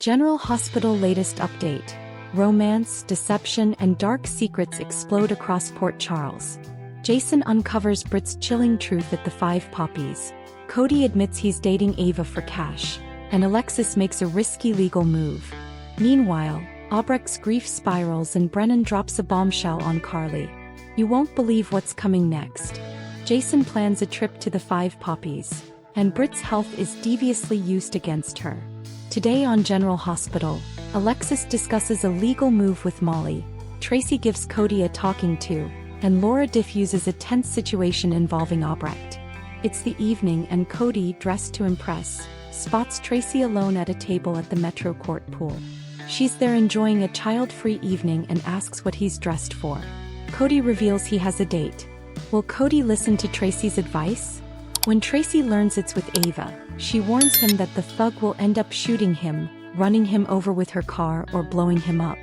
General Hospital latest update. Romance, deception, and dark secrets explode across Port Charles. Jason uncovers Britt's chilling truth at the Five Poppies. Cody admits he's dating Ava for cash. And Alexis makes a risky legal move. Meanwhile, Albrecht's grief spirals and Brennan drops a bombshell on Carly. You won't believe what's coming next. Jason plans a trip to the Five Poppies. And Britt's health is deviously used against her. Today on General Hospital, Alexis discusses a legal move with Molly, Tracy gives Cody a talking to, and Laura diffuses a tense situation involving Albrecht. It's the evening and Cody, dressed to impress, spots Tracy alone at a table at the Metro Court pool. She's there enjoying a child-free evening and asks what he's dressed for. Cody reveals he has a date. Will Cody listen to Tracy's advice? When Tracy learns it's with Ava, she warns him that the thug will end up shooting him, running him over with her car, or blowing him up.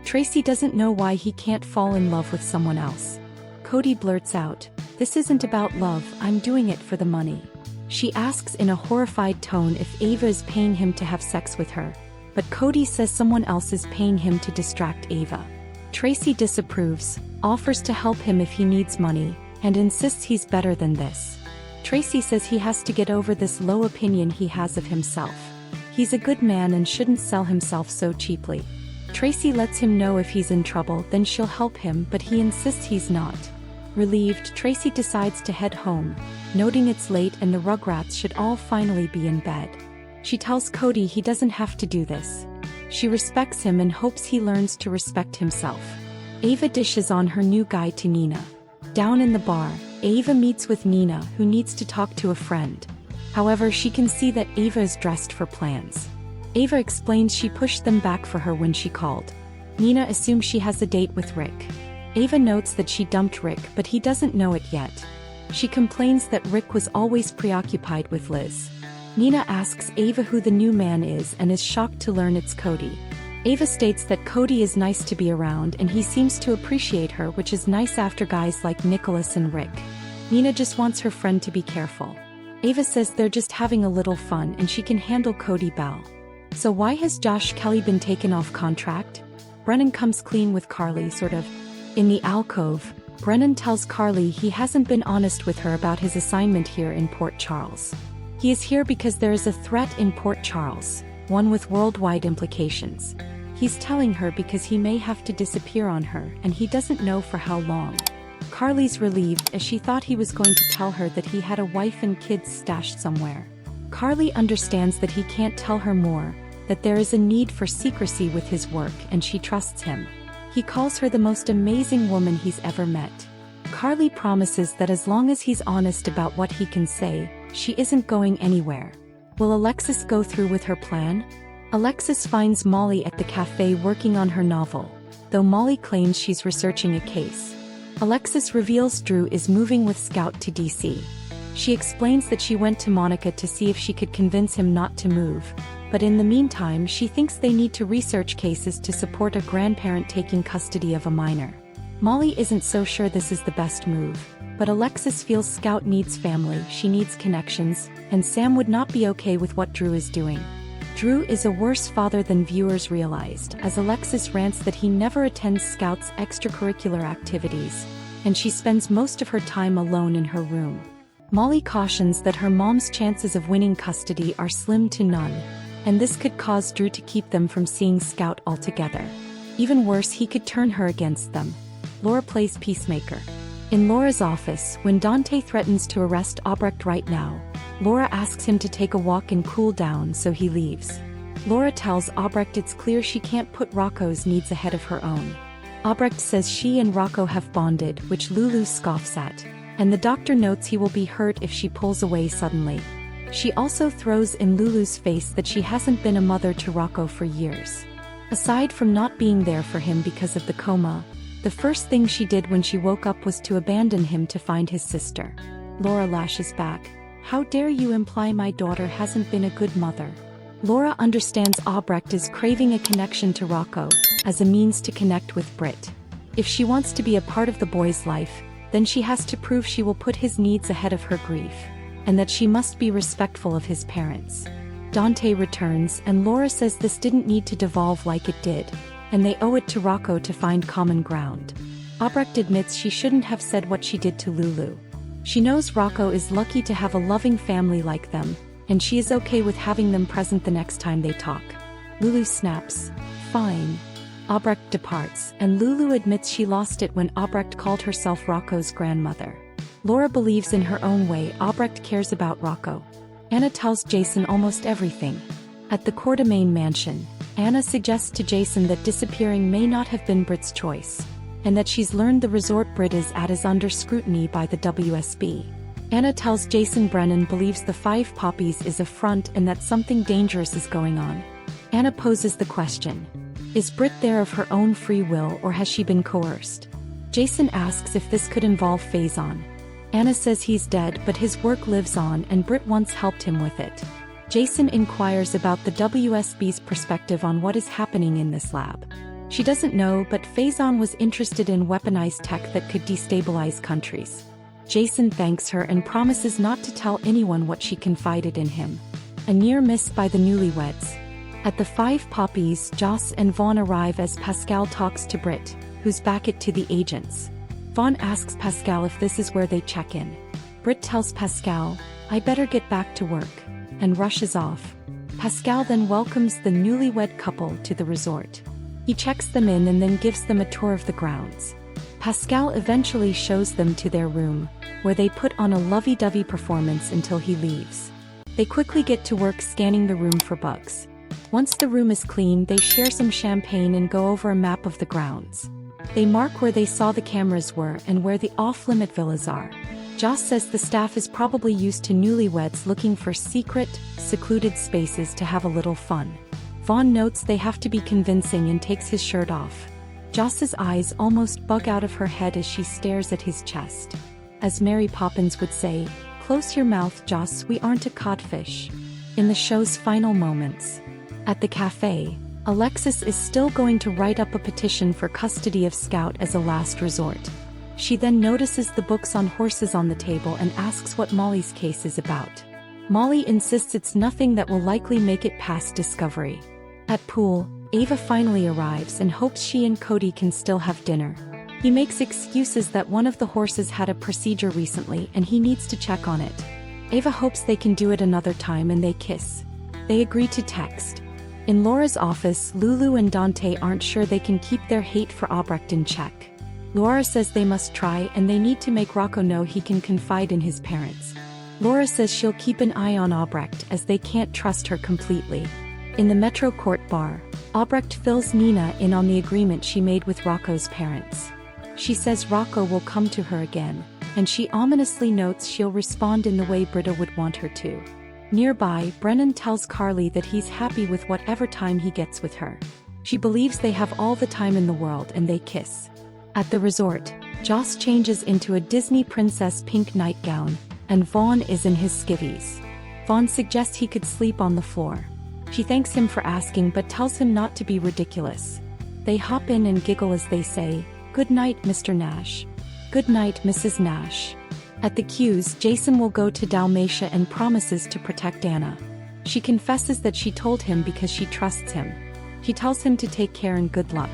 Tracy doesn't know why he can't fall in love with someone else. Cody blurts out, "This isn't about love, I'm doing it for the money." She asks in a horrified tone if Ava is paying him to have sex with her, but Cody says someone else is paying him to distract Ava. Tracy disapproves, offers to help him if he needs money, and insists he's better than this. Tracy says he has to get over this low opinion he has of himself. He's a good man and shouldn't sell himself so cheaply. Tracy lets him know if he's in trouble then she'll help him, but he insists he's not. Relieved, Tracy decides to head home, noting it's late and the Rugrats should all finally be in bed. She tells Cody he doesn't have to do this. She respects him and hopes he learns to respect himself. Ava dishes on her new guy to Nina. Down in the bar, Ava meets with Nina, who needs to talk to a friend. However, she can see that Ava is dressed for plans. Ava explains she pushed them back for her when she called. Nina assumes she has a date with Rick. Ava notes that she dumped Rick, but he doesn't know it yet. She complains that Rick was always preoccupied with Liz. Nina asks Ava who the new man is and is shocked to learn it's Cody. Ava states that Cody is nice to be around and he seems to appreciate her, which is nice after guys like Nicholas and Rick. Nina just wants her friend to be careful. Ava says they're just having a little fun and she can handle Cody Bell. So why has Josh Kelly been taken off contract? Brennan comes clean with Carly, sort of. In the alcove, Brennan tells Carly he hasn't been honest with her about his assignment here in Port Charles. He is here because there is a threat in Port Charles, one with worldwide implications. He's telling her because he may have to disappear on her and he doesn't know for how long. Carly's relieved as she thought he was going to tell her that he had a wife and kids stashed somewhere. Carly understands that he can't tell her more, that there is a need for secrecy with his work, and she trusts him. He calls her the most amazing woman he's ever met. Carly promises that as long as he's honest about what he can say, she isn't going anywhere. Will Alexis go through with her plan? Alexis finds Molly at the cafe working on her novel, though Molly claims she's researching a case. Alexis reveals Drew is moving with Scout to DC. She explains that she went to Monica to see if she could convince him not to move, but in the meantime she thinks they need to research cases to support a grandparent taking custody of a minor. Molly isn't so sure this is the best move, but Alexis feels Scout needs family, she needs connections, and Sam would not be okay with what Drew is doing. Drew is a worse father than viewers realized, as Alexis rants that he never attends Scout's extracurricular activities, and she spends most of her time alone in her room. Molly cautions that her mom's chances of winning custody are slim to none, and this could cause Drew to keep them from seeing Scout altogether. Even worse, he could turn her against them. Laura plays peacemaker. In Laura's office, when Dante threatens to arrest Albrecht right now, Laura asks him to take a walk and cool down, so he leaves. Laura tells Albrecht it's clear she can't put Rocco's needs ahead of her own. Albrecht says she and Rocco have bonded, which Lulu scoffs at, and the doctor notes he will be hurt if she pulls away suddenly. She also throws in Lulu's face that she hasn't been a mother to Rocco for years. Aside from not being there for him because of the coma, the first thing she did when she woke up was to abandon him to find his sister. Laura lashes back. How dare you imply my daughter hasn't been a good mother? Laura understands Albrecht is craving a connection to Rocco, as a means to connect with Britt. If she wants to be a part of the boy's life, then she has to prove she will put his needs ahead of her grief, and that she must be respectful of his parents. Dante returns and Laura says this didn't need to devolve like it did, and they owe it to Rocco to find common ground. Albrecht admits she shouldn't have said what she did to Lulu. She knows Rocco is lucky to have a loving family like them, and she is okay with having them present the next time they talk. Lulu snaps, "Fine." Albrecht departs, and Lulu admits she lost it when Albrecht called herself Rocco's grandmother. Laura believes in her own way Albrecht cares about Rocco. Anna tells Jason almost everything. At the Quartermain mansion, Anna suggests to Jason that disappearing may not have been Britt's choice, and that she's learned the resort Britt is at is under scrutiny by the WSB. Anna tells Jason Brennan believes the 5 poppies is a front and that something dangerous is going on. Anna poses the question, is Britt there of her own free will or has she been coerced? Jason asks if this could involve Faison. Anna says he's dead but his work lives on and Britt once helped him with it. Jason inquires about the WSB's perspective on what is happening in this lab. She doesn't know, but Faison was interested in weaponized tech that could destabilize countries. Jason thanks her and promises not to tell anyone what she confided in him. A near miss by the newlyweds. At the 5 poppies, Joss and Vaughn arrive as Pascal talks to Britt, who's back it to the agents. Vaughn asks Pascal if this is where they check in. Britt tells Pascal, "I better get back to work," and rushes off. Pascal then welcomes the newlywed couple to the resort. He checks them in and then gives them a tour of the grounds. Pascal eventually shows them to their room, where they put on a lovey-dovey performance until he leaves. They quickly get to work scanning the room for bugs. Once the room is clean, they share some champagne and go over a map of the grounds. They mark where they saw the cameras were and where the off-limit villas are. Joss says the staff is probably used to newlyweds looking for secret, secluded spaces to have a little fun. Vaughn notes they have to be convincing and takes his shirt off. Joss's eyes almost bug out of her head as she stares at his chest. As Mary Poppins would say, "Close your mouth, Joss, we aren't a codfish." In the show's final moments. At the cafe, Alexis is still going to write up a petition for custody of Scout as a last resort. She then notices the books on horses on the table and asks what Molly's case is about. Molly insists it's nothing that will likely make it past discovery. At pool, Ava finally arrives and hopes she and Cody can still have dinner. He makes excuses that one of the horses had a procedure recently and he needs to check on it. Ava hopes they can do it another time and they kiss. They agree to text. In Laura's office, Lulu and Dante aren't sure they can keep their hate for Albrecht in check. Laura says they must try and they need to make Rocco know he can confide in his parents. Laura says she'll keep an eye on Albrecht as they can't trust her completely. In the Metro Court bar, Albrecht fills Nina in on the agreement she made with Rocco's parents. She says Rocco will come to her again, and she ominously notes she'll respond in the way Britta would want her to. Nearby, Brennan tells Carly that he's happy with whatever time he gets with her. She believes they have all the time in the world and they kiss. At the resort, Joss changes into a Disney princess pink nightgown, and Vaughn is in his skivvies. Vaughn suggests he could sleep on the floor. She thanks him for asking but tells him not to be ridiculous. They hop in and giggle as they say, "Good night, Mr. Nash." "Good night, Mrs. Nash." At the cues, Jason will go to Dalmatia and promises to protect Anna. She confesses that she told him because she trusts him. She tells him to take care and good luck.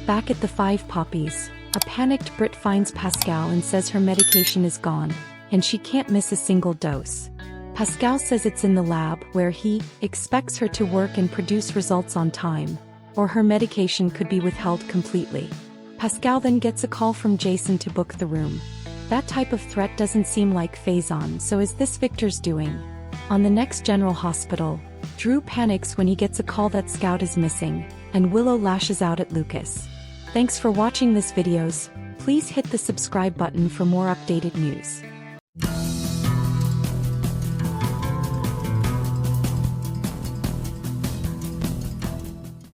Back at the 5 poppies, a panicked Britt finds Pascal and says her medication is gone, and she can't miss a single dose. Pascal says it's in the lab where he expects her to work and produce results on time, or her medication could be withheld completely. Pascal then gets a call from Jason to book the room. That type of threat doesn't seem like Faison, so is this Victor's doing? On the next General Hospital, Drew panics when he gets a call that Scout is missing, and Willow lashes out at Lucas. Thanks for watching this videos. Please hit the subscribe button for more updated news.